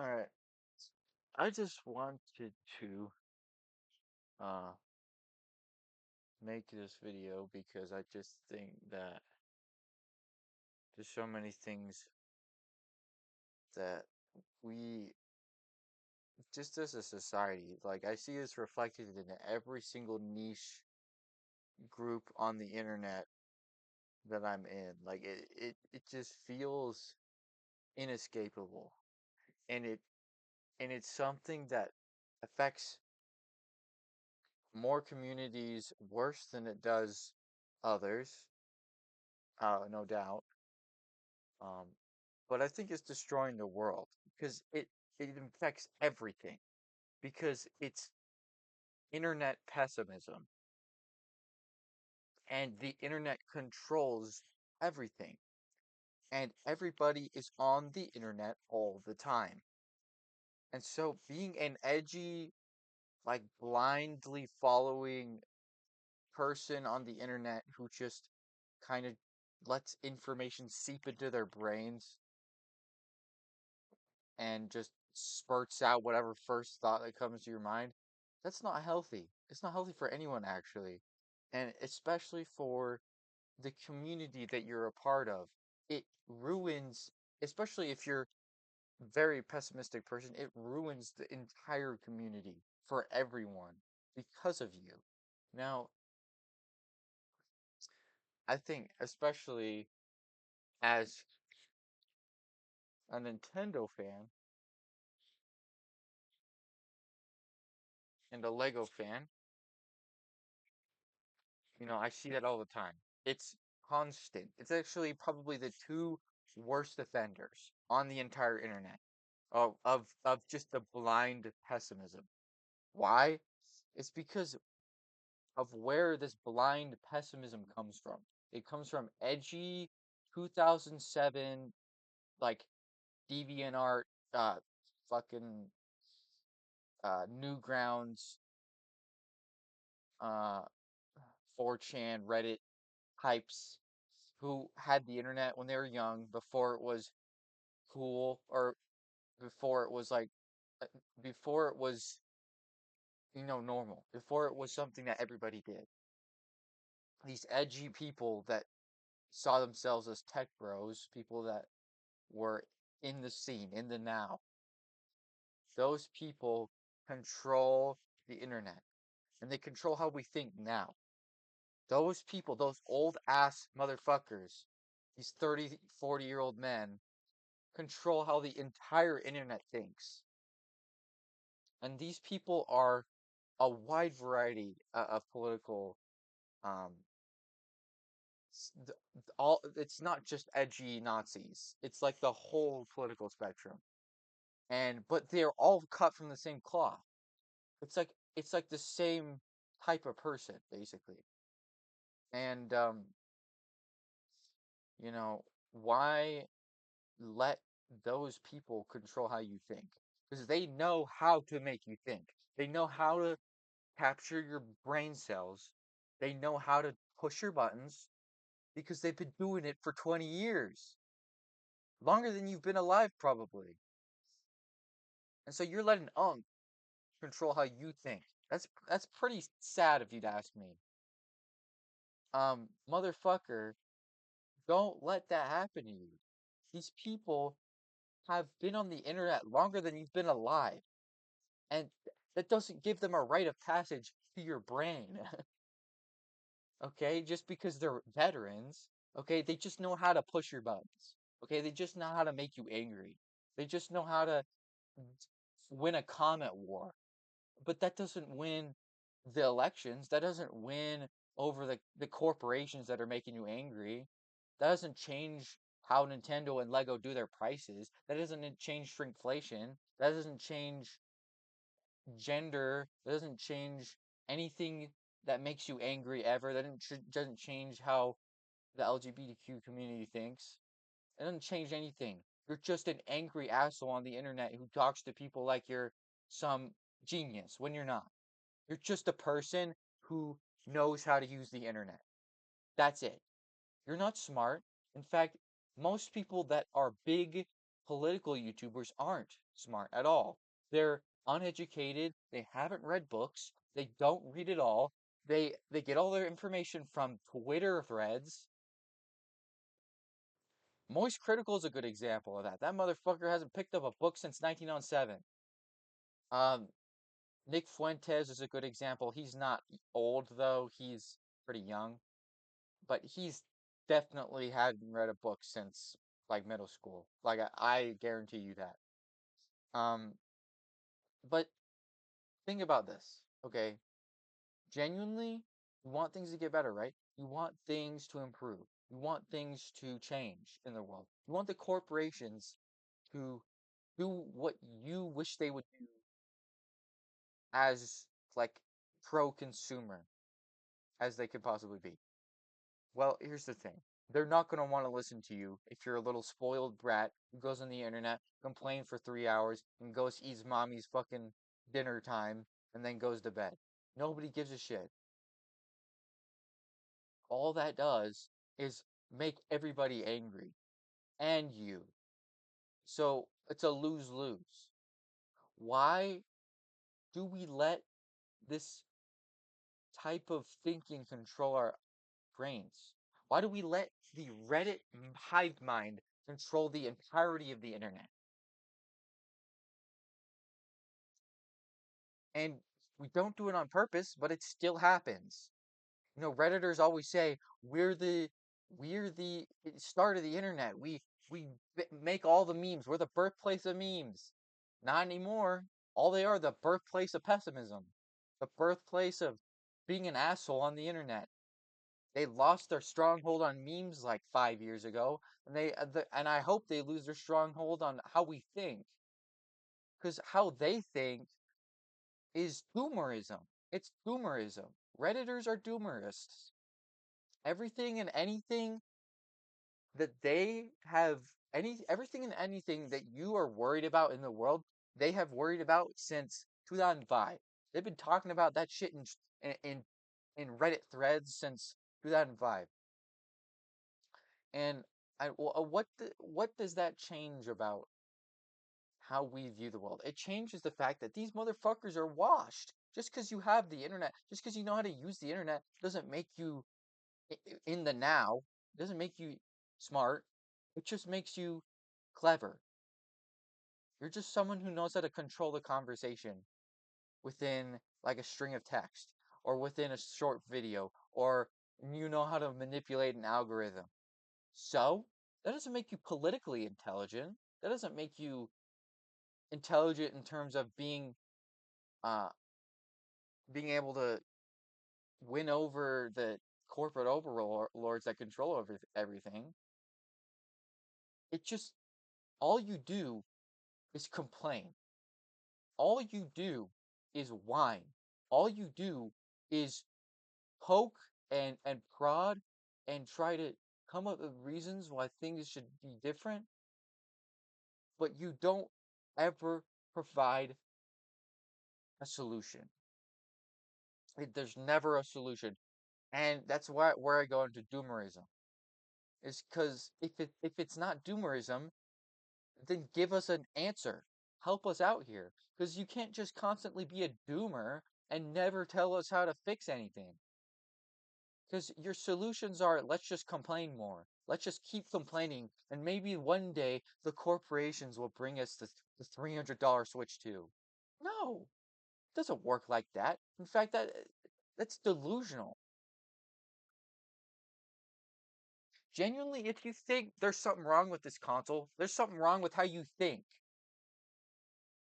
All right. I just wanted to uh make this video because I just think that there's so many things that we just as a society, like I see this reflected in every single niche group on the internet that I'm in. Like it just feels inescapable. And it's something that affects more communities worse than it does others, no doubt. Um, but I think it's destroying the world because it infects everything because it's internet pessimism and the internet controls everything and everybody is on the internet all the time. And so being an edgy, like blindly following person on the internet who just kind of lets information seep into their brains and just spurts out whatever first thought that comes to your mind, that's not healthy. It's not healthy for anyone, actually. And especially for the community that you're a part of. It ruins, especially if you're a very pessimistic person, it ruins the entire community for everyone because of you. Now, I think, especially as a Nintendo fan and a Lego fan, I see that all the time. It's constant. It's actually probably the two worst offenders on the entire internet of just the blind pessimism. Why? It's because of where this blind pessimism comes from. It comes from edgy 2007 like DeviantArt fucking Newgrounds uh 4chan Reddit types who had the internet when they were young, before it was cool, or before it was like, uh, before it was, normal, before it was something that everybody did. These edgy people that saw themselves as tech bros, people that were in the scene, in the now, those people control the internet and they control how we think now. Those people, those old ass motherfuckers, these 30, 40-year-old men control how the entire internet thinks. And these people are a wide variety of political, um, all, it's not just edgy Nazis. It's like the whole political spectrum. But they're all cut from the same cloth. It's like the same type of person, basically. And, you know, why let those people control how you think? Because they know how to make you think. They know how to capture your brain cells. They know how to push your buttons because they've been doing it for 20 years. Longer than you've been alive, probably. And so you're letting control how you think. That's pretty sad if you'd ask me. Motherfucker, don't let that happen to you. These people have been on the internet longer than you've been alive. And that doesn't give them a rite of passage to your brain. Okay? Just because they're veterans, okay? They just know how to push your buttons. Okay? They just know how to make you angry. They just know how to win a comment war. But that doesn't win the elections. That doesn't win over the corporations that are making you angry. That doesn't change how Nintendo and Lego do their prices. That doesn't change shrinkflation. That doesn't change gender. That doesn't change anything that makes you angry ever. That doesn't change how the LGBTQ community thinks. It doesn't change anything. You're just an angry asshole on the internet who talks to people like you're some genius when you're not. You're just a person who knows how to use the internet. That's it. You're not smart. In fact, most people that are big political YouTubers aren't smart at all. They're uneducated, they haven't read books, they don't read at all. They get all their information from Twitter threads. Moist Critical is a good example of that. That motherfucker hasn't picked up a book since 1907. Um, Nick Fuentes is a good example. He's not old though, he's pretty young, but he's definitely hadn't read a book since like middle school. Like I guarantee you that. Um, but think about this, okay? Genuinely, you want things to get better, right? You want things to improve. You want things to change in the world. You want the corporations to do what you wish they would do as like pro-consumer as they could possibly be. Well, here's the thing. They're not going to want to listen to you if you're a little spoiled brat who goes on the internet, complains for 3 hours, and goes eats mommy's fucking dinner time, and then goes to bed. Nobody gives a shit. All that does is make everybody angry and you. So it's a lose-lose. Why do we let this type of thinking control our brains? Why do we let the Reddit hive mind control the entirety of the internet? And we don't do it on purpose, but it still happens. You know, Redditors always say we're the start of the internet. We make all the memes. We're the birthplace of memes. Not anymore. All they are the birthplace of pessimism, the birthplace of being an asshole on the internet. They lost their stronghold on memes like 5 years ago, and and I hope they lose their stronghold on how we think, because how they think is doomerism. It's doomerism. Redditors are doomerists. Everything and anything that they have everything and anything that you are worried about in the world, they have worried about since 2005. They've been talking about that shit in in Reddit threads since 2005. And what does that change about how we view the world? It changes the fact that these motherfuckers are washed. Just because you have the internet, just because you know how to use the internet, doesn't make you in the now, doesn't make you smart. It just makes you clever. You're just someone who knows how to control the conversation within like a string of text or within a short video, or you know how to manipulate an algorithm. So, that doesn't make you politically intelligent. That doesn't make you intelligent in terms of uh being able to win over the corporate overlords that control everything. It just all you do is complain. All you do is whine. All you do is poke and prod and try to come up with reasons why things should be different, but you don't ever provide a solution. There's never a solution. And that's where I go into doomerism. Is because if it's not doomerism, then give us an answer. Help us out here. Because you can't just constantly be a doomer and never tell us how to fix anything. Because your solutions are let's just complain more. Let's just keep complaining, and maybe one day the corporations will bring us the $300 Switch 2. No, it doesn't work like that. In fact, that's delusional. Genuinely, if you think there's something wrong with this console, there's something wrong with how you think.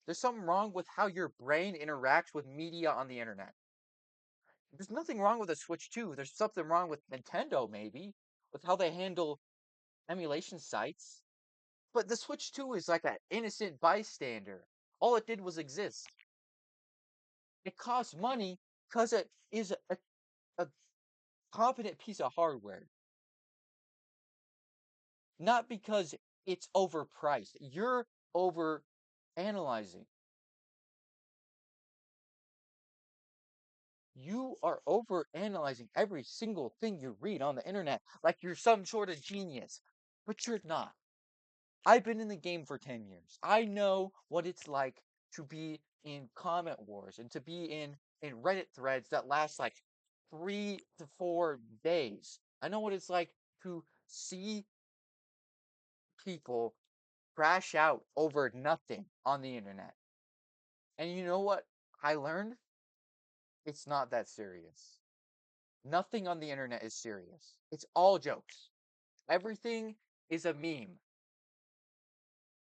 There's something wrong with how your brain interacts with media on the internet. There's nothing wrong with the Switch 2. There's something wrong with Nintendo, maybe, with how they handle emulation sites. But the Switch 2 is like an innocent bystander. All it did was exist. It costs money because it is a competent piece of hardware, not because it's overpriced. You're over analyzing. You are over analyzing every single thing you read on the internet like you're some sort of genius, but you're not. I've been in the game for 10 years. I know what it's like to be in comment wars and to be in Reddit threads that last like 3 to 4 days. I know what it's like to see people crash out over nothing on the internet. And you know what I learned? It's not that serious. Nothing on the internet is serious. It's all jokes. Everything is a meme.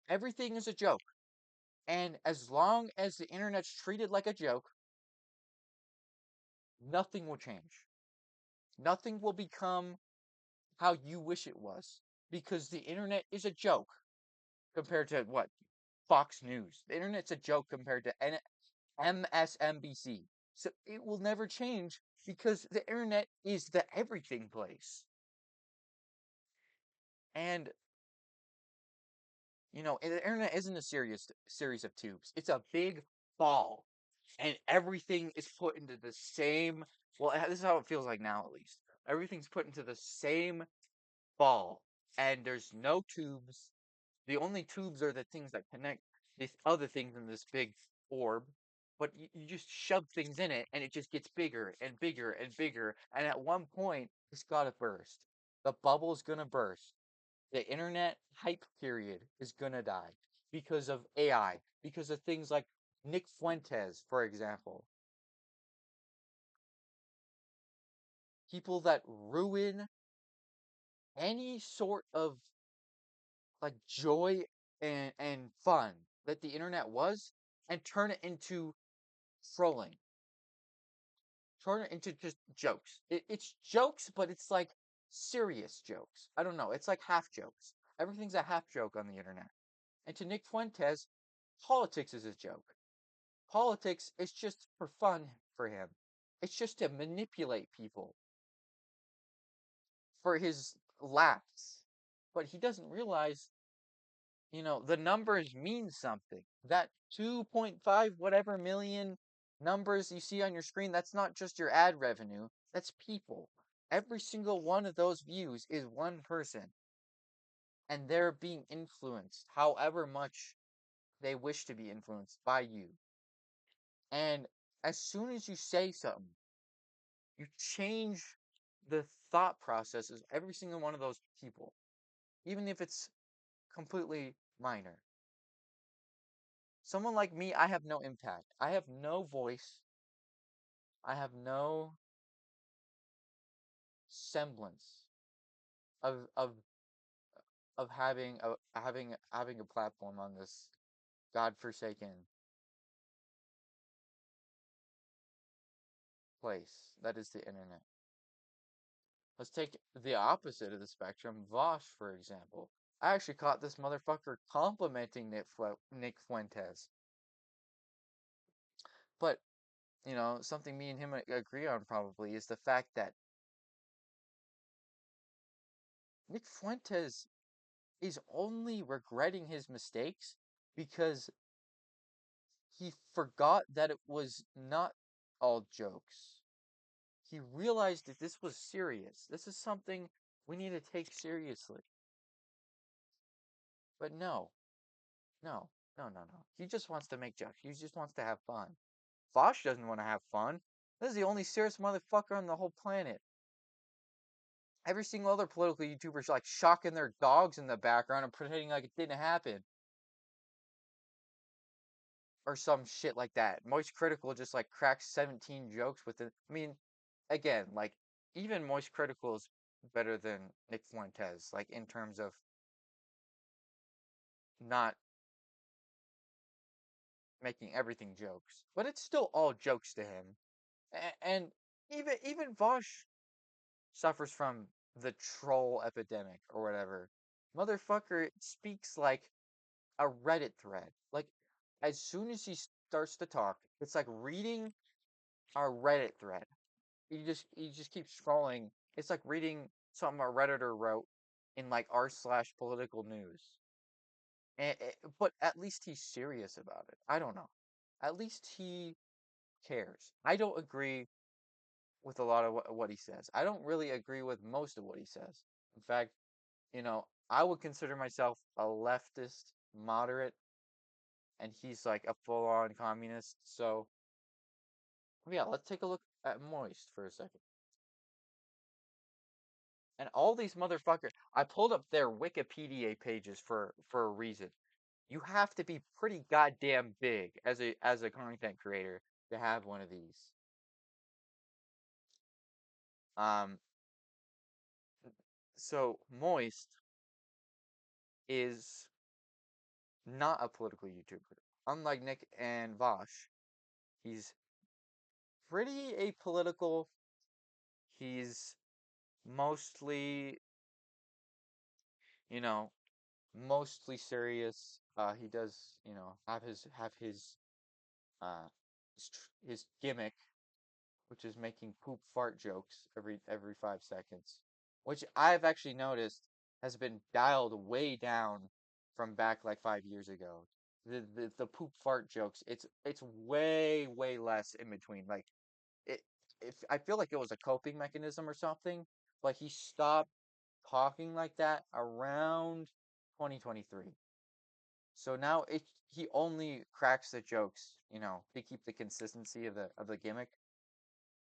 Everything is a joke. And as long as the internet's treated like a joke, nothing will change. Nothing will become how you wish it was because the internet is a joke compared to what? Fox News. The internet's a joke compared to MSNBC. So it will never change because the internet is the everything place. And the internet isn't a serious series of tubes. It's a big ball, and everything is put into the same. Well, this is how it feels like now, at least. Everything's put into the same ball, and there's no tubes. The only tubes are the things that connect these other things in this big orb. But you just shove things in it, and it just gets bigger and bigger and bigger. And at one point, it's gotta burst. The bubble's gonna burst. The internet hype period is gonna die because of AI, because of things like Nick Fuentes, for example. People that ruin any sort of like joy and fun that the internet was and turn it into trolling. Turn it into just jokes. It's jokes, but it's like serious jokes. I don't know. It's like half jokes. Everything's a half joke on the internet. And to Nick Fuentes, politics is a joke. Politics is just for fun for him. It's just to manipulate people for his laughs. But he doesn't realize, the numbers mean something. That 2.5 whatever million numbers you see on your screen, that's not just your ad revenue, that's people. Every single one of those views is one person, and they're being influenced however much they wish to be influenced by you. And as soon as you say something, you change the thought processes of every single one of those people, even if it's completely minor. Someone like me, I have no impact. I have no voice. I have no semblance of of having a platform on this godforsaken place that is the internet. Let's take the opposite of the spectrum, Vosh, for example. I actually caught this motherfucker complimenting Nick Fuentes. But, something me and him agree on probably is the fact that Nick Fuentes is only regretting his mistakes because he forgot that it was not all jokes. He realized that this was serious. This is something we need to take seriously. But no, no, no. He just wants to make jokes. He just wants to have fun. Fosh doesn't want to have fun. This is the only serious motherfucker on the whole planet. Every single other political YouTuber's like shocking their dogs in the background and pretending like it didn't happen. Or some shit like that. Moist Critical just like cracks 17 jokes with it. I mean, again, like even Moist Critical is better than Nick Fuentes, like in terms of not making everything jokes. But it's still all jokes to him. And even Vosh suffers from the troll epidemic or whatever. Motherfucker speaks like a Reddit thread. Like as soon as he starts to talk, it's like reading a Reddit thread. You just keep scrolling. It's like reading something a redditor wrote in like r/political news. But at least he's serious about it. I don't know. At least he cares. I don't agree with a lot of what he says. I don't really agree with most of what he says. In fact, I would consider myself a leftist moderate, and he's like a full-on communist. So, yeah, let's take a look at Moist for a second. And all these motherfuckers, I pulled up their Wikipedia pages for a reason. You have to be pretty goddamn big as a content creator to have one of these. Um, so Moist is not a political YouTuber. Unlike Nick and Vosh, he's pretty apolitical. He's mostly, you know, mostly serious. He does, have his uh his gimmick, which is making poop fart jokes every 5 seconds, which I've actually noticed has been dialed way down from back like 5 years ago. The poop fart jokes, it's way less in between. Like it, if I feel like it was a coping mechanism or something, but he stopped talking like that around 2023. So now he only cracks the jokes, to keep the consistency of the gimmick,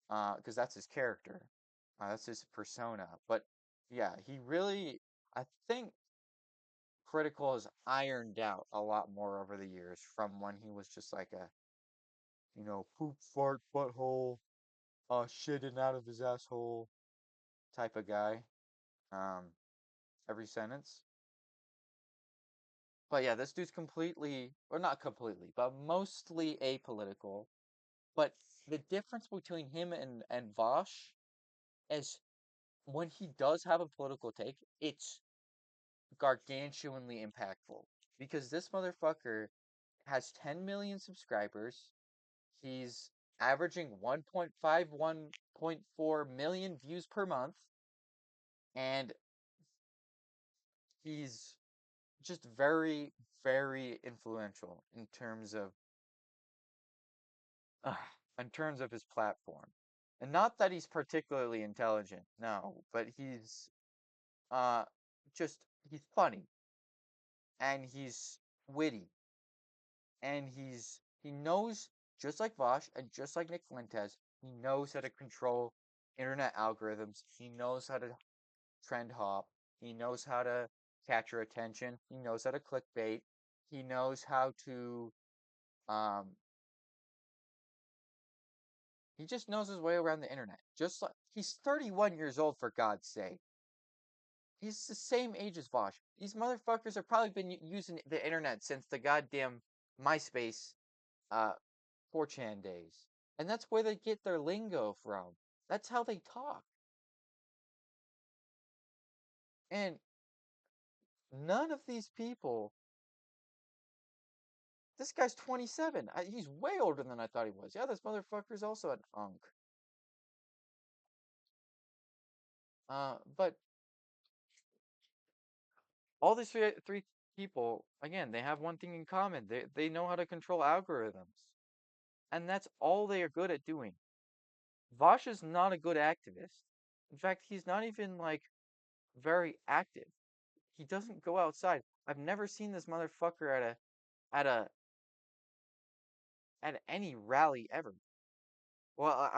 because that's his character, that's his persona. But yeah, he really, I think, Critical has ironed out a lot more over the years from when he was just like a, poop fart butthole, shitting out of his asshole type of guy, um, every sentence. But yeah, this dude's completely, or not completely, but mostly apolitical. But the difference between him and Vosh is when he does have a political take, it's gargantuanly impactful. Because this motherfucker has 10 million subscribers. He's averaging 1.4 million views per month. And he's just very, very influential uh, in terms of his platform. And not that he's particularly intelligent, no, but uh just he's funny, and he's witty, and he knows, just like Vosh and just like Nick Fuentes, he knows how to control internet algorithms. He knows how to trend hop. He knows how to catch your attention. He knows how to clickbait. He knows how to um he just knows his way around the internet. Just like he's 31 years old, for God's sake. He's the same age as Vosh. These motherfuckers have probably been using the internet since the goddamn MySpace uh 4chan days. And that's where they get their lingo from. That's how they talk. And none of these people, this guy's 27. He's way older than I thought he was. Yeah, this motherfucker's also an unk. But all these three people, again, they have one thing in common. They know how to control algorithms. And that's all they are good at doing. Vosh is not a good activist. In fact, he's not even like very active. He doesn't go outside. I've never seen this motherfucker at a at any rally ever. Well,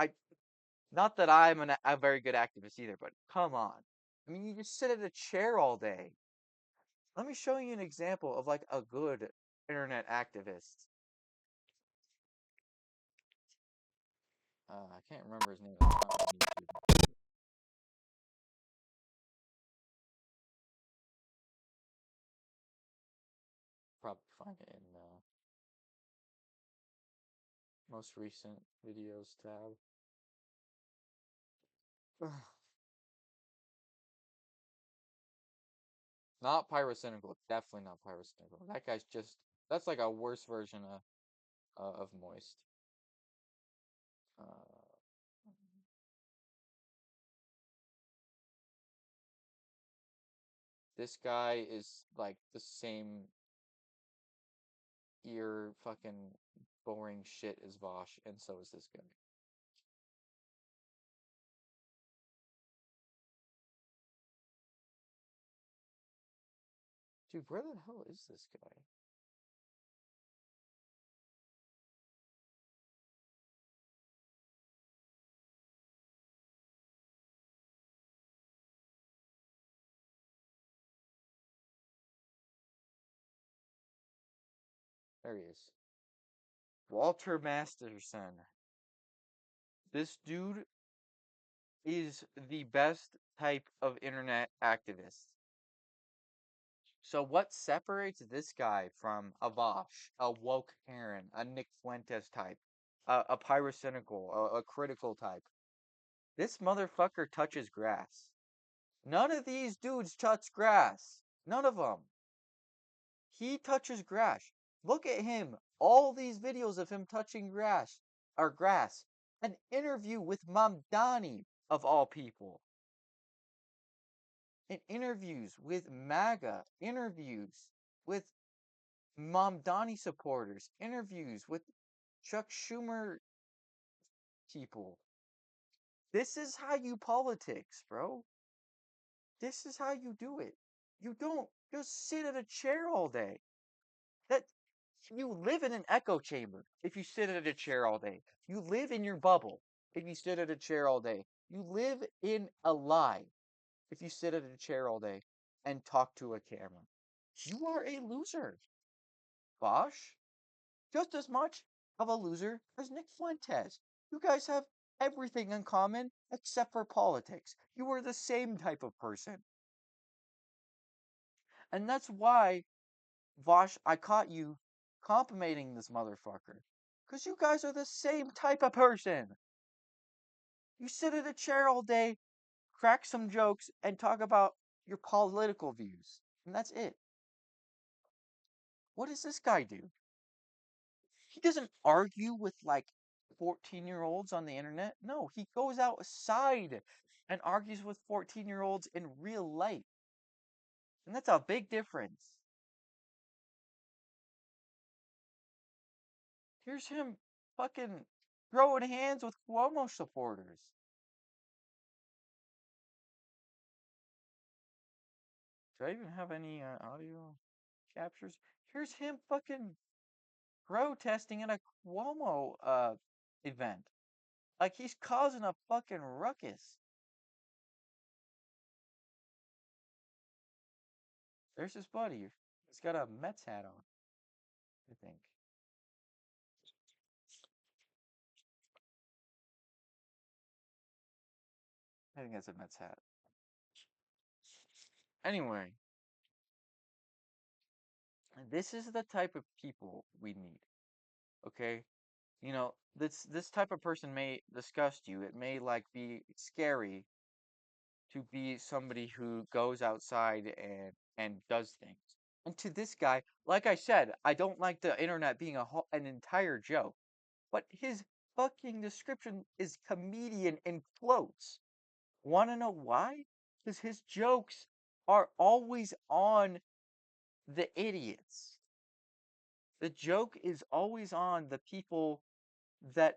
not that I'm a very good activist either, but come on. I mean, you just sit at a chair all day. Let me show you an example of like a good internet activist. I can't remember his name. It's not on YouTube. Probably find it in the most recent videos tab. Not pyrocynical. Definitely not pyrocynical. That guy's just, that's like a worse version of Moist. Uh, this guy is like the same ear fucking boring shit as Vosh, and so is this guy. Dude, where the hell is this guy? There he is. Walter Masterson. This dude is the best type of internet activist. So what separates this guy from a Vosh, a woke Karen, a Nick Fuentes type, a pyrocynical, a critical type? This motherfucker touches grass. None of these dudes touch grass. None of them. He touches grass. Look at him. All these videos of him touching grass. An interview with Mamdani of all people. In interviews with MAGA, interviews with Mamdani supporters, interviews with Chuck Schumer people. This is how you politics, bro. This is how you do it. You don't just sit at a chair all day. That you live in an echo chamber if you sit at a chair all day. You live in your bubble if you sit at a chair all day. You live in a lie if you sit at a chair all day and talk to a camera. You are a loser, Bosch. Just as much of a loser as Nick Fuentes. You guys have everything in common except for politics. You are the same type of person. And that's why, Vosh, I caught you complimenting this motherfucker. Because you guys are the same type of person. You sit at a chair all day, crack some jokes, and talk about your political views. And that's it. What does this guy do? He doesn't argue with like 14-year-olds on the internet. No, he goes outside and argues with 14-year-olds in real life. And that's a big difference. Here's him fucking throwing hands with Cuomo supporters. Do I even have any audio captures? Here's him fucking protesting at a Cuomo event. Like he's causing a fucking ruckus. There's his buddy. He's got a Mets hat on, I think. I think that's a Mets hat. Anyway, this is the type of people we need. Okay? You know, this type of person may disgust you. It may like be scary to be somebody who goes outside and does things. And to this guy, like I said, I don't like the internet being an entire joke, but his fucking description is comedian in quotes. Want to know why? Because his jokes are always on the idiots. The joke is always on the people that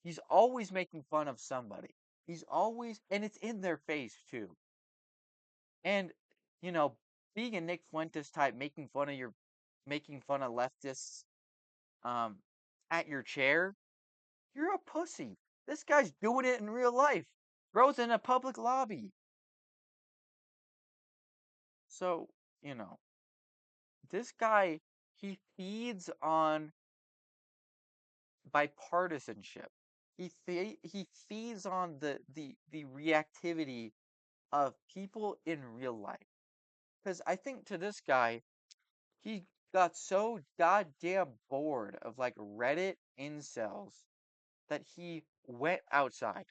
he's always making fun of somebody. He's always, and it's in their face too. And, you know, being a Nick Fuentes type, making fun of leftists, um, at your chair, you're a pussy. This guy's doing it in real life. Bro's in a public lobby. So, you know, this guy, he feeds on bipartisanship. He feeds on the reactivity of people in real life. Because I think to this guy, he got so goddamn bored of like Reddit incels that he went outside.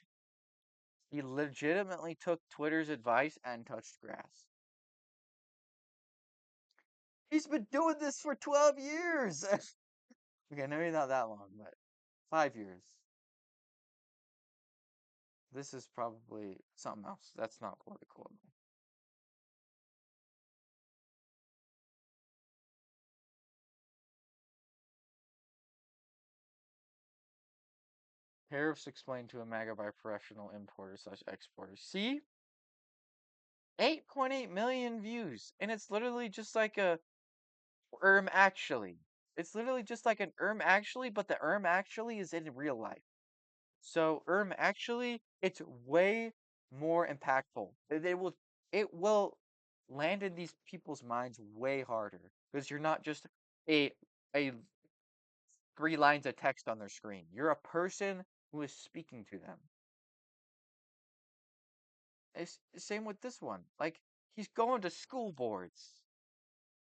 He legitimately took Twitter's advice and touched grass. He's been doing this for 12 years. Okay, maybe not that long, but 5 years. This is probably something else. That's not political. Tariffs explained to a MAGA by professional importers slash exporters. See? 8.8 million views, and it's literally just like a actually. It's literally just like an actually, but the actually is in real life. So actually, it's way more impactful. It will land in these people's minds way harder because you're not just a a 3 lines of text on their screen. You're a person who is speaking to them. It's same with this one. Like he's going to school boards.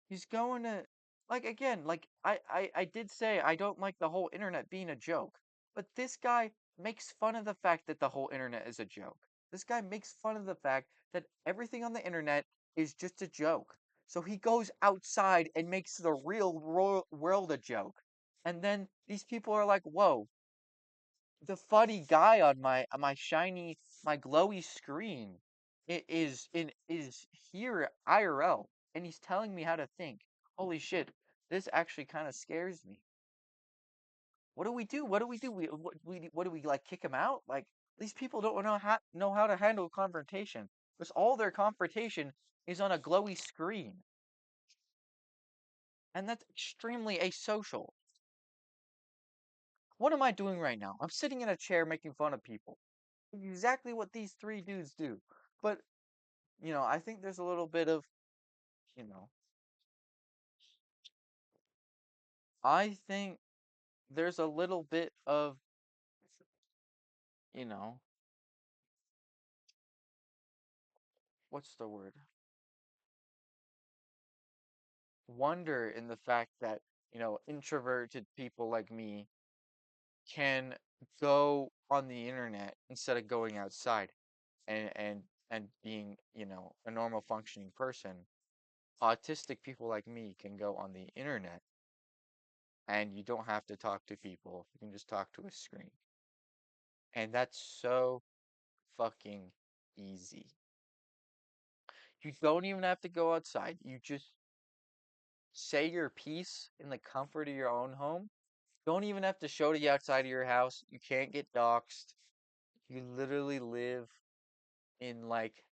He's going to like again, like I did say I don't like the whole internet being a joke. But this guy makes fun of the fact that the whole internet is a joke. This guy makes fun of the fact that everything on the internet is just a joke. So he goes outside and makes the real world a joke. And then these people are like, "Whoa, the funny guy on my shiny my glowy screen is here IRL and he's telling me how to think. Holy shit, this actually kind of scares me. What do we do? What do we do? What do we like kick him out? Like these people don't know how to handle confrontation because all their confrontation is on a glowy screen, and that's extremely asocial. What am I doing right now? I'm sitting in a chair making fun of people. Exactly what these three dudes do. But, I think there's a little bit of, you know, I think there's a little bit of, you know, what's the word? Wonder in the fact that, introverted people like me can go on the internet instead of going outside and being, a normal functioning person. Autistic people like me can go on the internet and you don't have to talk to people. You can just talk to a screen. And that's so fucking easy. You don't even have to go outside. You just say your piece in the comfort of your own home. Don't even have to show to the outside of your house. You can't get doxxed. You literally live in like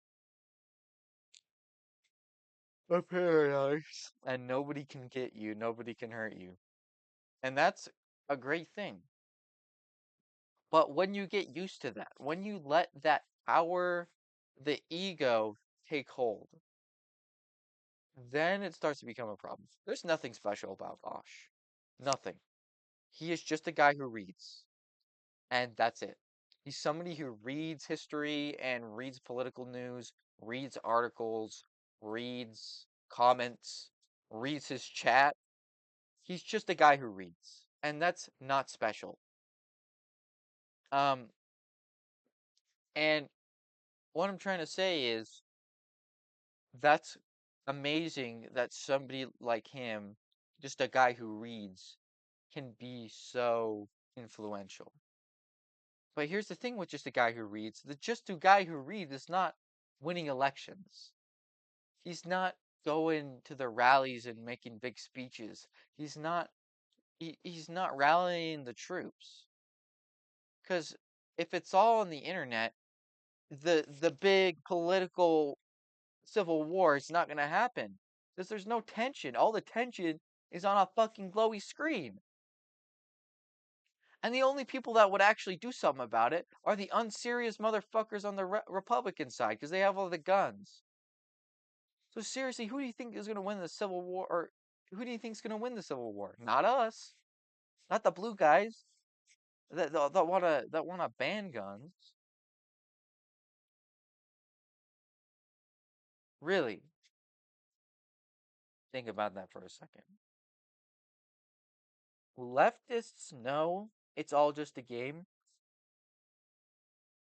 a paradise. And nobody can get you. Nobody can hurt you. And that's a great thing. But when you get used to that, when you let that power, the ego take hold, then it starts to become a problem. There's nothing special about Bosch. Nothing. He is just a guy who reads, and that's it. He's somebody who reads history and reads political news, reads articles, reads comments, reads his chat. He's just a guy who reads, and that's not special. Um, and what I'm trying to say is that's amazing that somebody like him, just a guy who reads, can be so influential. But here's the thing with just a guy who reads, the just a guy who reads is not winning elections. He's not going to the rallies and making big speeches. He's not rallying the troops. Cuz if it's all on the internet, the big political civil war is not going to happen. Because there's no tension. All the tension is on a fucking glowy screen. And the only people that would actually do something about it are the unserious motherfuckers on the Republican side because they have all the guns. So seriously, who do you think is going to win the Civil War? Or who do you think is going to win the Civil War? Not us. Not the blue guys that wanna ban guns. Really, think about that for a second. Leftists know it's all just a game.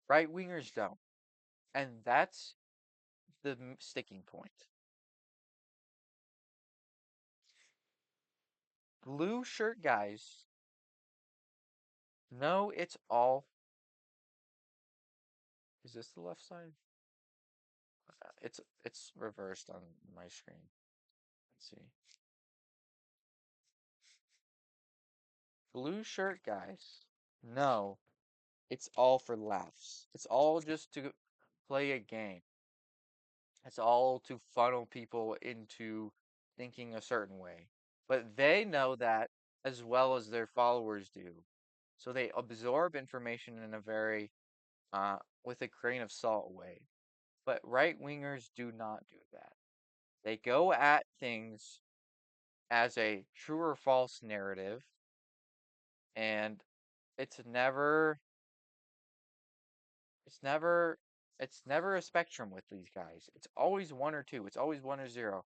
Right wingers don't, and that's the sticking point. Blue shirt guys know it's all. Is this the left side? It's reversed on my screen. Let's see. Blue shirt guys know it's all for laughs. It's all just to play a game. It's all to funnel people into thinking a certain way. But they know that as well as their followers do. So they absorb information in a very, with a grain of salt way. But right wingers do not do that. They go at things as a true or false narrative, and it's never, it's never, it's never a spectrum with these guys. It's always one or two. It's always one or zero.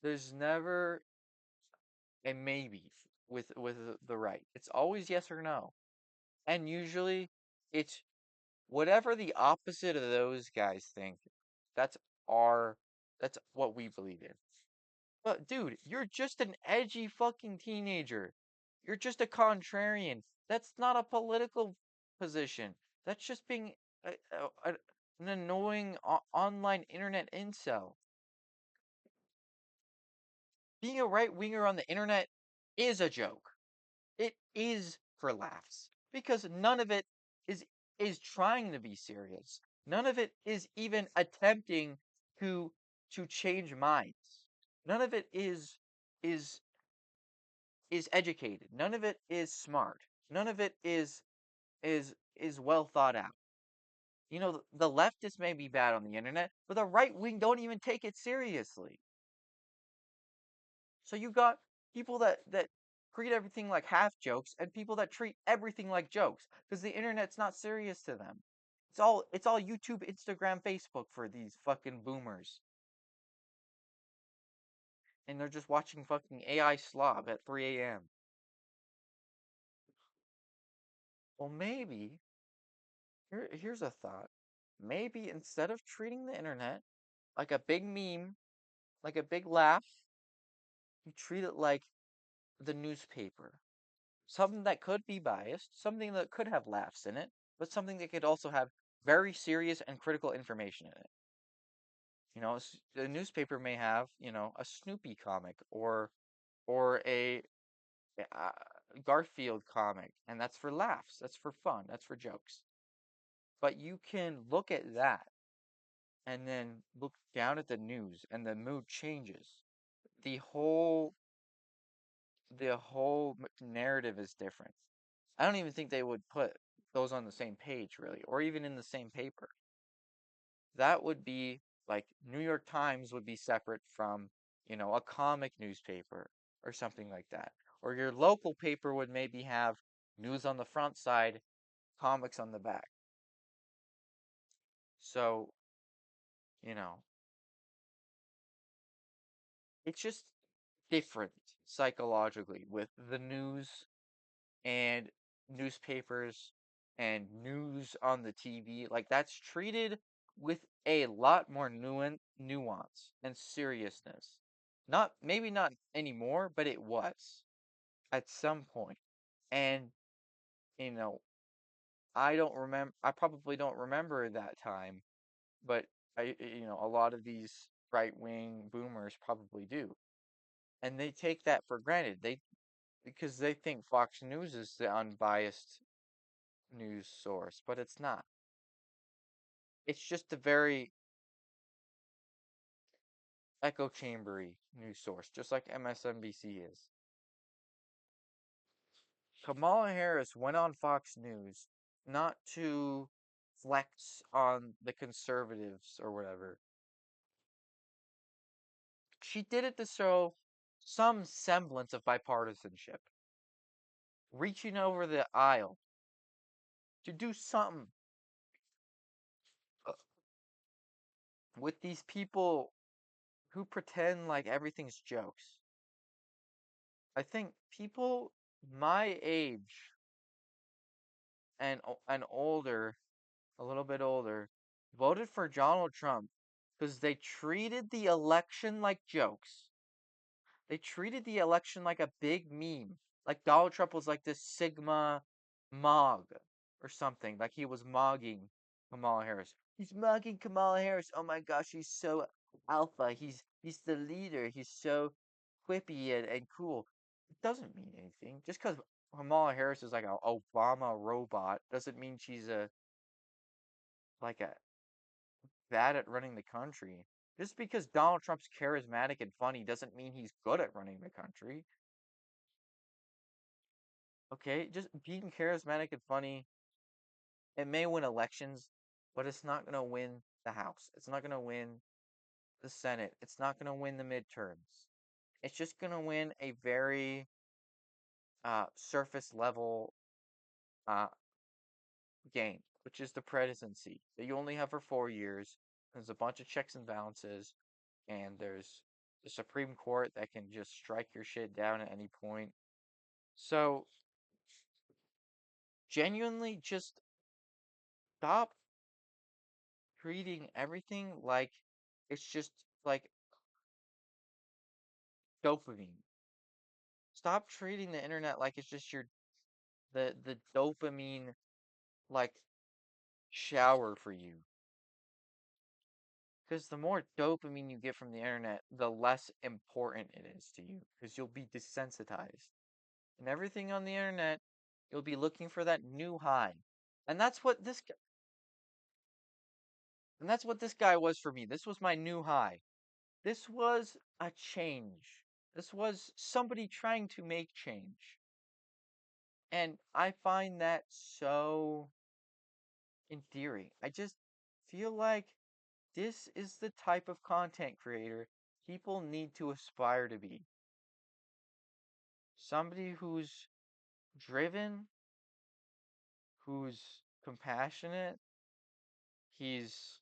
There's never a maybe with the right. It's always yes or no. And usually it's whatever the opposite of those guys think. That's our that's what we believe in. But dude, you're just an edgy fucking teenager. You're just a contrarian. That's not a political position. That's just being an annoying online internet incel. Being a right winger on the internet is a joke. It is for laughs because none of it is is trying to be serious. None of it is even attempting to change minds. None of it is is educated. None of it is smart. None of it is well thought out. You know, the leftists may be bad on the internet, but the right wing don't even take it seriously. So you got people that treat everything like half jokes and people that treat everything like jokes because the internet's not serious to them. It's all YouTube, Instagram, Facebook for these fucking boomers. And they're just watching fucking AI slob at 3 a.m. Well, maybe here's a thought. Maybe instead of treating the internet like a big meme, like a big laugh, you treat it like the newspaper. Something that could be biased, something that could have laughs in it, but something that could also have very serious and critical information in it. You know, the newspaper may have, a Snoopy comic or a Garfield comic, and that's for laughs, that's for fun, that's for jokes. But you can look at that and then look down at the news and the mood changes. The whole narrative is different. I don't even think they would put those on the same page really, or even in the same paper. That would be like New York Times would be separate from, a comic newspaper or something like that. Or your local paper would maybe have news on the front side, comics on the back. So, you know, it's just different psychologically with the news and newspapers and news on the TV. Like that's treated with a lot more nuance and seriousness. Not maybe not anymore, but it was at some point. And you know, I probably don't remember that time, but a lot of these right-wing boomers probably do. And they take that for granted. Because they think Fox News is the unbiased news source, but it's not. It's just a very echo chambery news source, just like MSNBC is. Kamala Harris went on Fox News not to flex on the conservatives or whatever. She did it to show some semblance of bipartisanship, reaching over the aisle to do something uh, with these people who pretend like everything's jokes. I think people my age and older, a little bit older, voted for Donald Trump because they treated the election like jokes. They treated the election like a big meme. Like Donald Trump was like this Sigma Mog or something. Like he was mogging Kamala Harris. He's mogging Kamala Harris. Oh my gosh, he's so alpha. He's the leader. He's so quippy and cool. It doesn't mean anything. Just because Kamala Harris is like a Obama robot doesn't mean she's a like a bad at running the country. Just because Donald Trump's charismatic and funny doesn't mean he's good at running the country. Okay, just being charismatic and funny, it may win elections, but it's not going to win the House. It's not going to win the Senate. It's not going to win the midterms. It's just going to win a very surface level uh, game, which is the presidency that you only have for 4 years. There's a bunch of checks and balances, and there's the Supreme Court that can just strike your shit down at any point. So, genuinely, just stop treating everything like it's just like dopamine. Stop treating the internet like it's just the dopamine like shower for you. Because the more dopamine you get from the internet, the less important it is to you. Because you'll be desensitized. And everything on the internet, you'll be looking for that new high. And that's what this guy was for me. This was my new high. This was a change. This was somebody trying to make change. And I find that so endearing. I just feel like this is the type of content creator people need to aspire to be. Somebody who's driven, who's compassionate, he's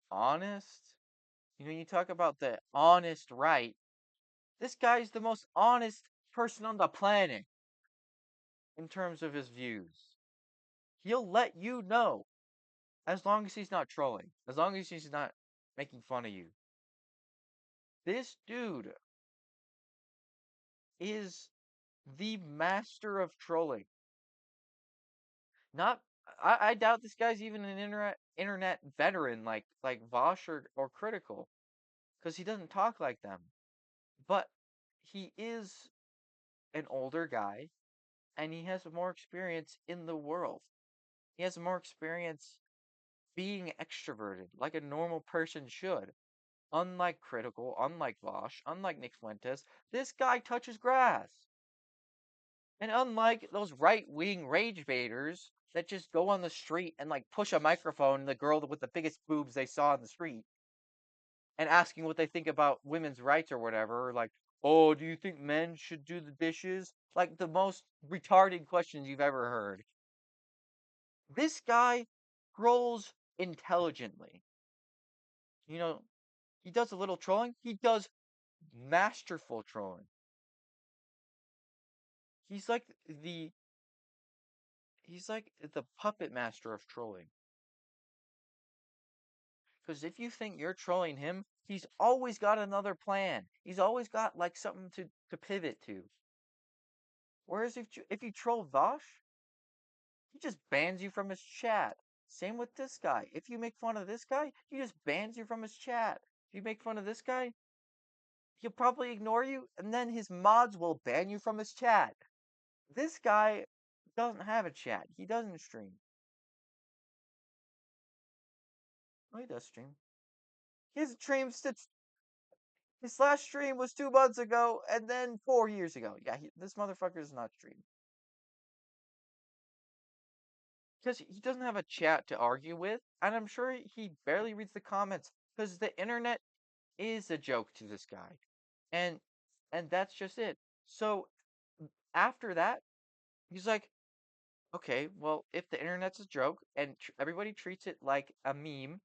honest. You talk about the honest right. This guy's the most honest person on the planet in terms of his views. He'll let you know as long as he's not trolling, as long as he's not making fun of you. This dude is the master of trolling. Not, I doubt this guy's even an internet veteran like Vosh or Critical, because he doesn't talk like them. But he is an older guy, and he has more experience in the world. He has more experience being extroverted, like a normal person should. Unlike Critical, unlike Vosh, unlike Nick Fuentes, this guy touches grass. And unlike those right-wing rage baiters that just go on the street and like push a microphone the girl with the biggest boobs they saw on the street and asking what they think about women's rights or whatever, like, oh, do you think men should do the dishes? Like the most retarded questions you've ever heard. This guy trolls intelligently. You know, he does a little trolling. He does masterful trolling. He's like the he's like the puppet master of trolling. Because if you think you're trolling him, he's always got another plan. He's always got like something to pivot to. Whereas if you troll Vosh, he just bans you from his chat. Same with this guy. If you make fun of this guy, he just bans you from his chat. If you make fun of this guy, he'll probably ignore you, and then his mods will ban you from his chat. This guy doesn't have a chat. He doesn't stream. Oh, he does stream. His streams his last stream was 2 months ago, and then 4 years ago. Yeah, this motherfucker does not stream because he doesn't have a chat to argue with, and I'm sure he barely reads the comments because the internet is a joke to this guy, and and that's just it. So after that, he's like, okay, well, if the internet's a joke and everybody treats it like a meme,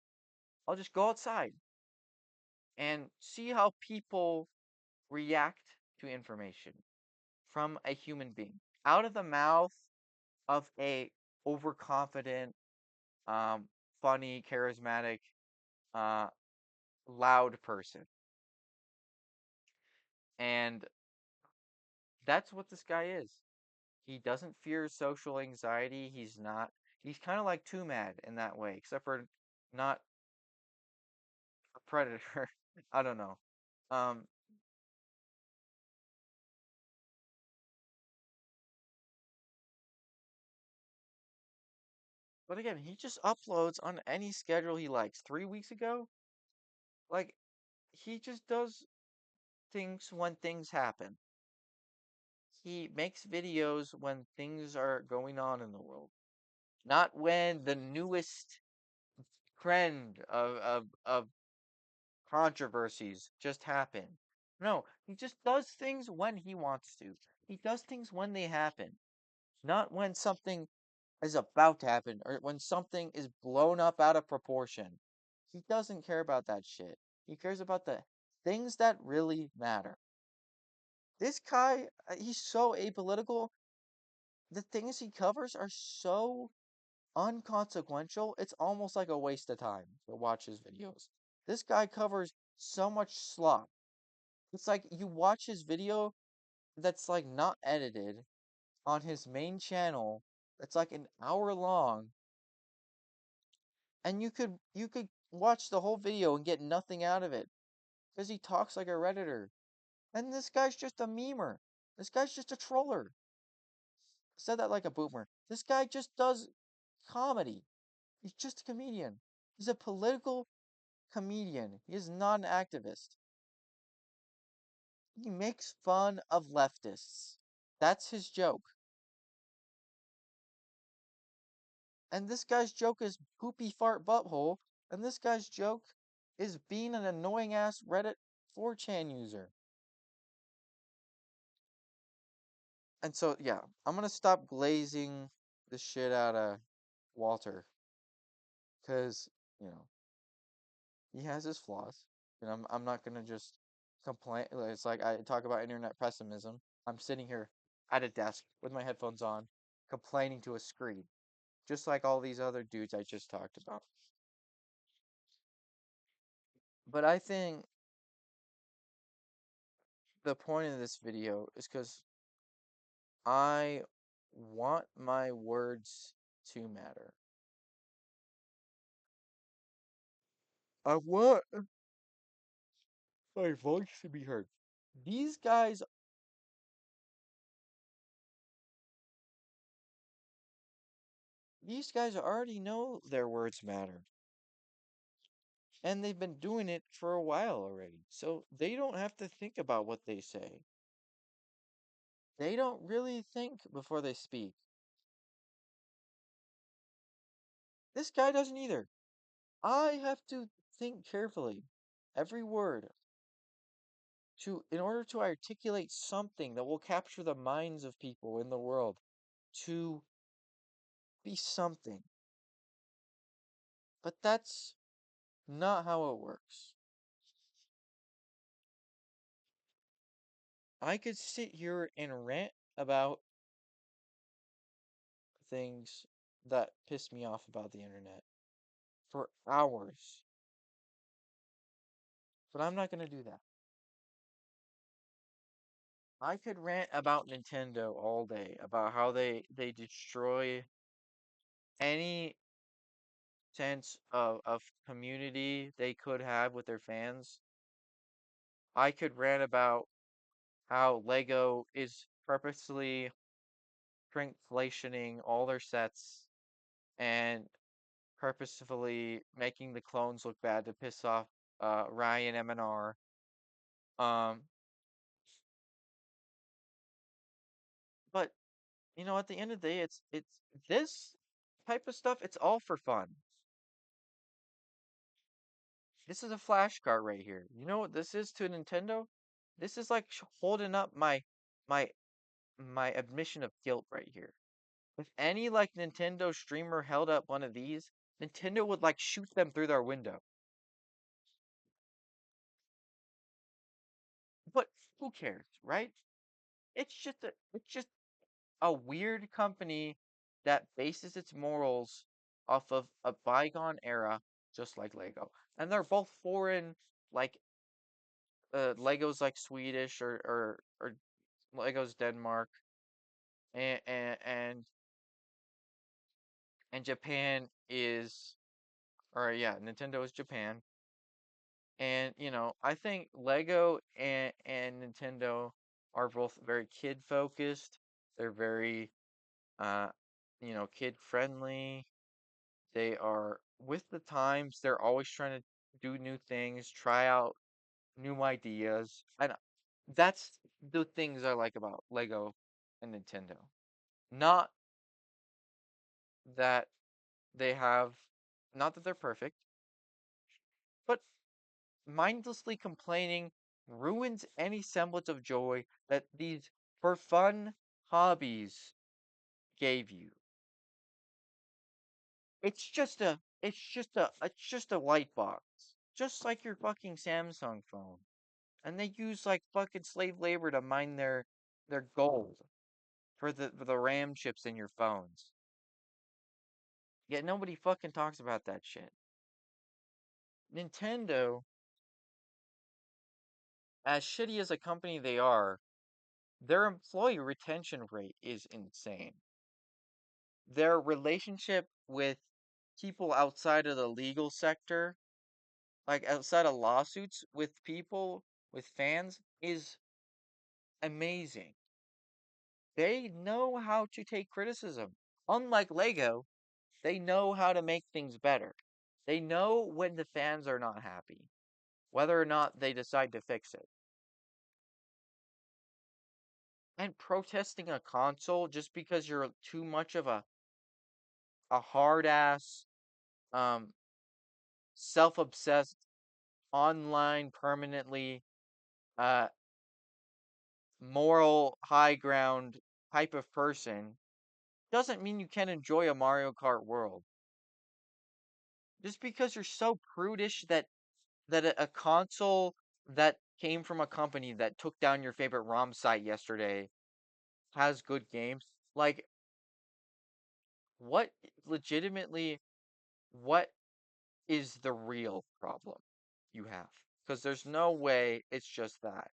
I'll just go outside and see how people react to information from a human being out of the mouth of a overconfident, um, funny, charismatic, uh, loud person. And that's what this guy is. He doesn't fear social anxiety. He's kind of like Too Mad in that way, except for not a predator. I don't know. Um, but again, he just uploads on any schedule he likes. 3 weeks ago, Like he just does things when things happen. He makes videos when things are going on in the world, not when the newest trend of controversies just happen. No, he just does things when he wants to. He does things when they happen, not when something is about to happen or when something is blown up out of proportion. He doesn't care about that shit. He cares about the things that really matter. This guy, he's so apolitical. The things he covers are so unconsequential. It's almost like a waste of time to watch his videos. This guy covers so much slop. It's like you watch his video that's like not edited on his main channel. It's like an hour long, and you could watch the whole video and get nothing out of it because he talks like a redditor. And this guy's just a memer. This guy's just a troller. I said that like a boomer. This guy just does comedy. He's just a comedian. He's a political comedian. He is not an activist. He makes fun of leftists. That's his joke. And this guy's joke is poopy fart butthole. And this guy's joke is being an annoying ass Reddit 4chan user. And so, yeah, I'm gonna stop glazing the shit out of Walter. Because, you know, he has his flaws. And I'm not gonna just complain. It's like I talk about internet pessimism. I'm sitting here at a desk with my headphones on, complaining to a screen, just like all these other dudes I just talked about. But I think the point of this video is because I want my words to matter. I want my voice to be heard. These guys, these guys already know their words matter. And they've been doing it for a while already. So they don't have to think about what they say. They don't really think before they speak. This guy doesn't either. I have to think carefully. Every word to in order to articulate something that will capture the minds of people in the world to be something. But that's not how it works. I could sit here and rant about things that piss me off about the internet for hours, but I'm not going to do that. I could rant about Nintendo all day, about how they destroy any sense of community they could have with their fans. I could rant about how Lego is purposely shrinkflationing all their sets and purposefully making the clones look bad to piss off Ryan M&R. Um, but you know, at the end of the day, it's this type of stuff. It's all for fun. This is a flashcard right here. You know what this is to Nintendo? This is like holding up my my admission of guilt right here. If any like Nintendo streamer held up one of these, Nintendo would like shoot them through their window. But who cares, right? It's just a weird company that bases its morals off of a bygone era, just like Lego. And they're both foreign, like Lego's like Swedish or Lego's Denmark, and and Japan is, or yeah, Nintendo is Japan. And you know, I think Lego and Nintendo are both very kid focused. They're very uh kid friendly. They are with the times. They're always trying to do new things, try out new ideas. And that's the things I like about Lego and Nintendo. Not that they have, not that they're perfect, but mindlessly complaining ruins any semblance of joy that these for fun hobbies gave you. It's just a light box. Just like your fucking Samsung phone. And they use like fucking slave labor to mine their gold for the RAM chips in your phones. Yet nobody fucking talks about that shit. Nintendo, as shitty as a company they are, their employee retention rate is insane. Their relationship with people outside of the legal sector, like outside of lawsuits with people, with fans, is amazing. They know how to take criticism. Unlike Lego, they know how to make things better. They know when the fans are not happy, whether or not they decide to fix it. And protesting a console just because you're too much of a hard ass, um, self obsessed, online permanently, uh, moral high ground type of person doesn't mean you can't enjoy a Mario Kart world. Just because you're so prudish that a console that came from a company that took down your favorite ROM site yesterday has good games. Like, what legitimately, what is the real problem you have? Because there's no way it's just that.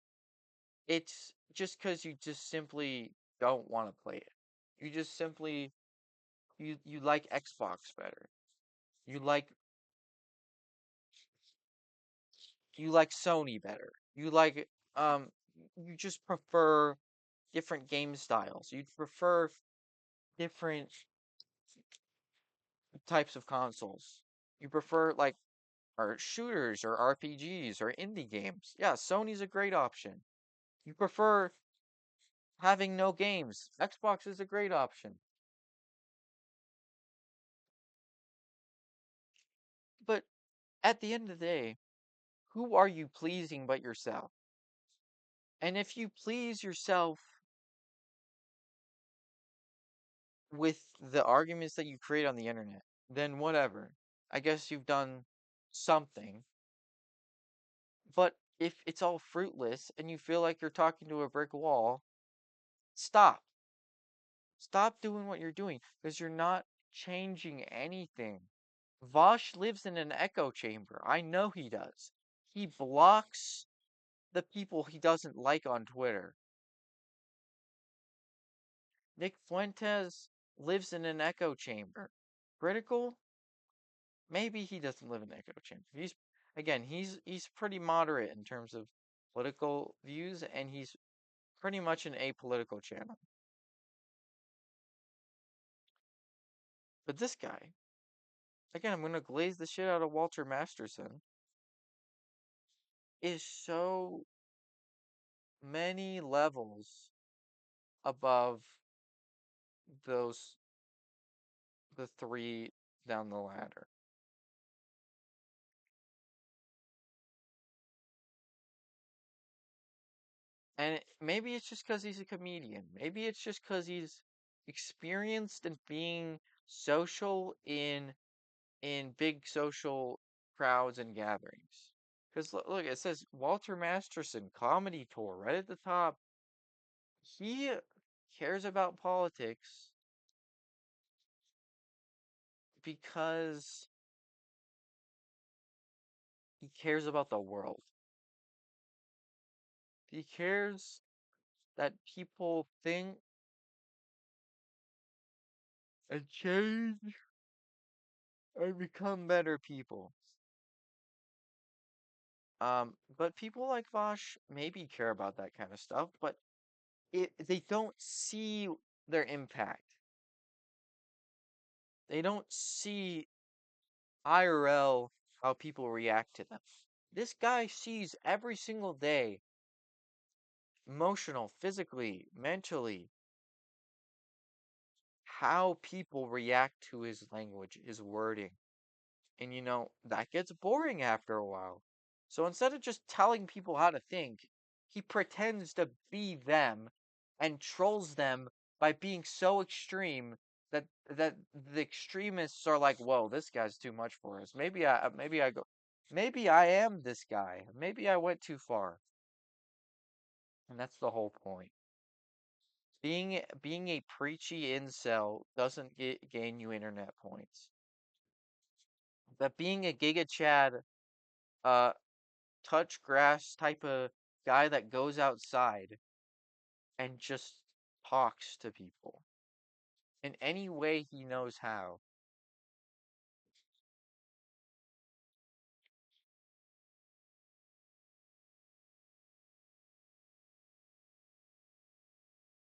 It's just because you just simply don't want to play it. You just simply you like Xbox better. You like you like Sony better. Um you just prefer different game styles. You prefer different types of consoles. You prefer like or shooters or RPGs or indie games. Yeah, Sony's a great option. You prefer having no games. Xbox is a great option. But at the end of the day, who are you pleasing but yourself? And if you please yourself with the arguments that you create on the internet, then whatever. I guess you've done something. But if it's all fruitless and you feel like you're talking to a brick wall, stop. Stop doing what you're doing because you're not changing anything. Vosh lives in an echo chamber. I know he does. He blocks the people he doesn't like on Twitter. Nick Fuentes lives in an echo chamber. Critical? Maybe he doesn't live in an echo chamber. He's pretty moderate in terms of political views, and he's pretty much an apolitical channel. But this guy, again, I'm gonna glaze the shit out of Walter Masterson, is so many levels above those the three down the ladder. And maybe it's just because he's a comedian. Maybe it's just because he's experienced in being social in big social crowds and gatherings. Because look, it says Walter Masterson comedy tour right at the top. He cares about politics because he cares about the world. He cares that people think and change and become better people. But people like Vosh maybe care about that kind of stuff, but they don't see their impact. They don't see IRL how people react to them. This guy sees every single day, emotional, physically, mentally, how people react to his language, his wording. And that gets boring after a while. So instead of just telling people how to think, he pretends to be them and trolls them by being so extreme that the extremists are like, "Whoa, this guy's too much for us. Maybe I am this guy. Maybe I went too far." And that's the whole point. Being a preachy incel doesn't gain you internet points. That being a Giga Chad uh touch grass type of guy that goes outside and just talks to people in any way he knows how.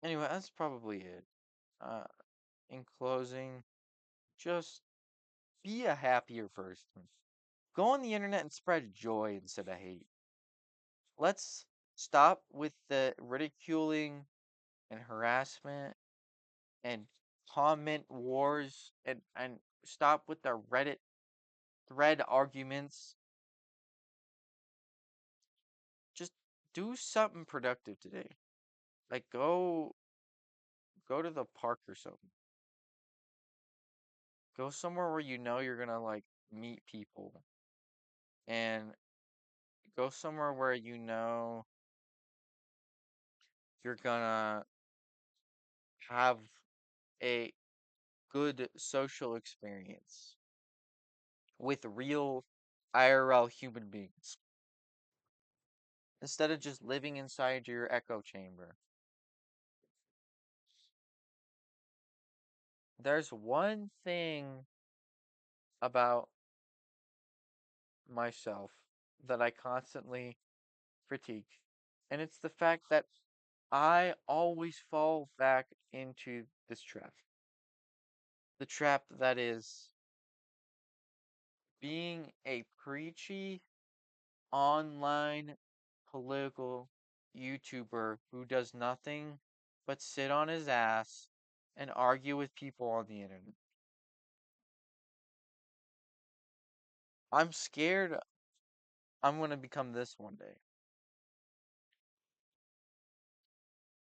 Anyway, that's probably it. Uh, in closing, just be a happier person. Go on the internet and spread joy instead of hate. Let's stop with the ridiculing and harassment and comment wars and stop with the Reddit thread arguments. Just do something productive today. Like go to the park or something. Go somewhere where you know you're gonna like meet people and go somewhere where you know you're gonna have a good social experience with real IRL human beings instead of just living inside your echo chamber. There's one thing about myself that I constantly critique, and it's the fact that I always fall back into this trap. The trap that is being a preachy online political YouTuber who does nothing but sit on his ass and argue with people on the internet. I'm scared I'm going to become this one day.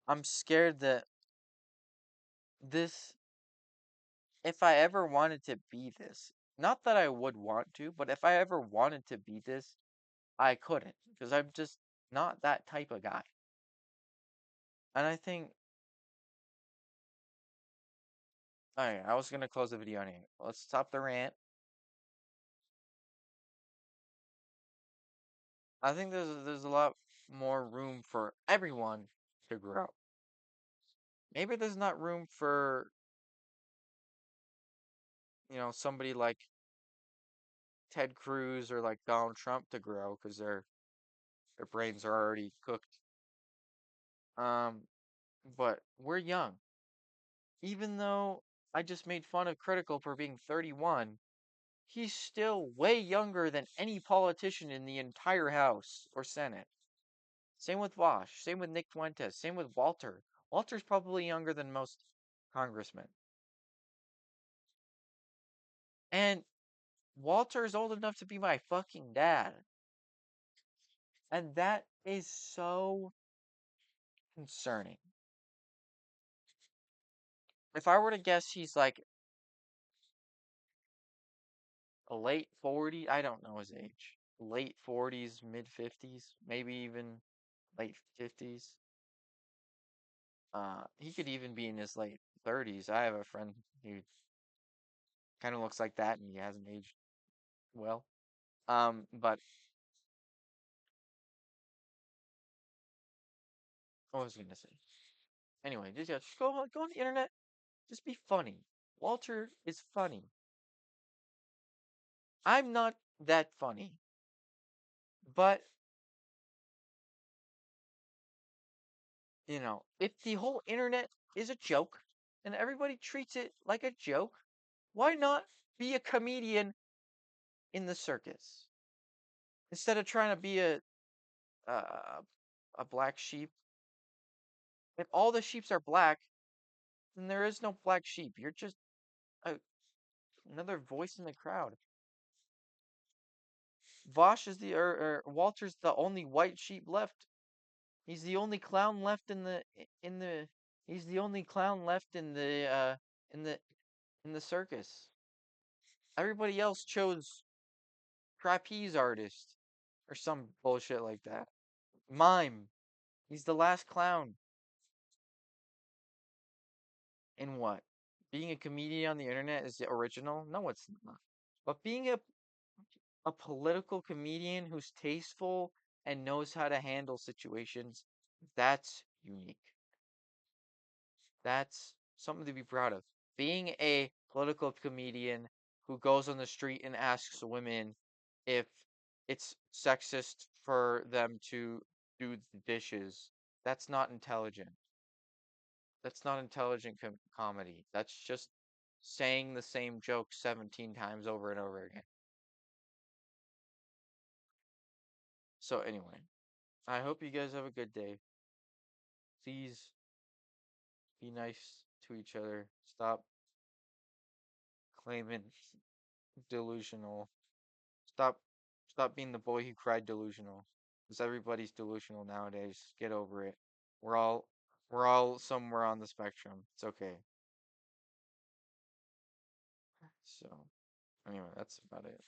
I'm scared that this, if I ever wanted to be this, not that I would want to, but if I ever wanted to be this, I couldn't because I'm just not that type of guy. And I think, alright, I was gonna close the video anyway. Let's stop the rant. I think there's a lot more room for everyone to grow. Maybe there's not room for, somebody like Ted Cruz or like Donald Trump to grow because their brains are already cooked. Um, but we're young. Even though I just made fun of Critical for being 31, he's still way younger than any politician in the entire House or Senate. Same with Wash. Same with Nick Fuentes. Same with Walter. Walter's probably younger than most congressmen. And Walter is old enough to be my fucking dad. And that is so concerning. If I were to guess, he's like a late 40s. I don't know his age. Late 40s, mid 50s, maybe even late 50s. He could even be in his late 30s. I have a friend who kind of looks like that and he hasn't aged well. But what was I gonna say? Anyway, just go on the internet. Just be funny. Walter is funny. I'm not that funny, but if the whole internet is a joke and everybody treats it like a joke, why not be a comedian in the circus. Instead of trying to be a, a black sheep, if all the sheeps are black, then there is no black sheep. You're just a, another voice in the crowd. Vosh is the or Walter's the only white sheep left. He's the only clown left in the he's the only clown left in the in the circus. Everybody else chose trapeze artist or some bullshit like that. Mime. He's the last clown. In what? Being a comedian on the internet is original? No, it's not. But being a political comedian who's tasteful and knows how to handle situations, that's unique. That's something to be proud of. Being a political comedian who goes on the street and asks women if it's sexist for them to do the dishes, that's not intelligent. That's not intelligent comedy. That's just saying the same joke 17 times over and over again. So, anyway, I hope you guys have a good day. Please be nice to each other. Stop claiming delusional. Stop stop being the boy who cried delusional. Because everybody's delusional nowadays. Get over it. We're all we're all somewhere on the spectrum. It's okay. So, anyway, that's about it.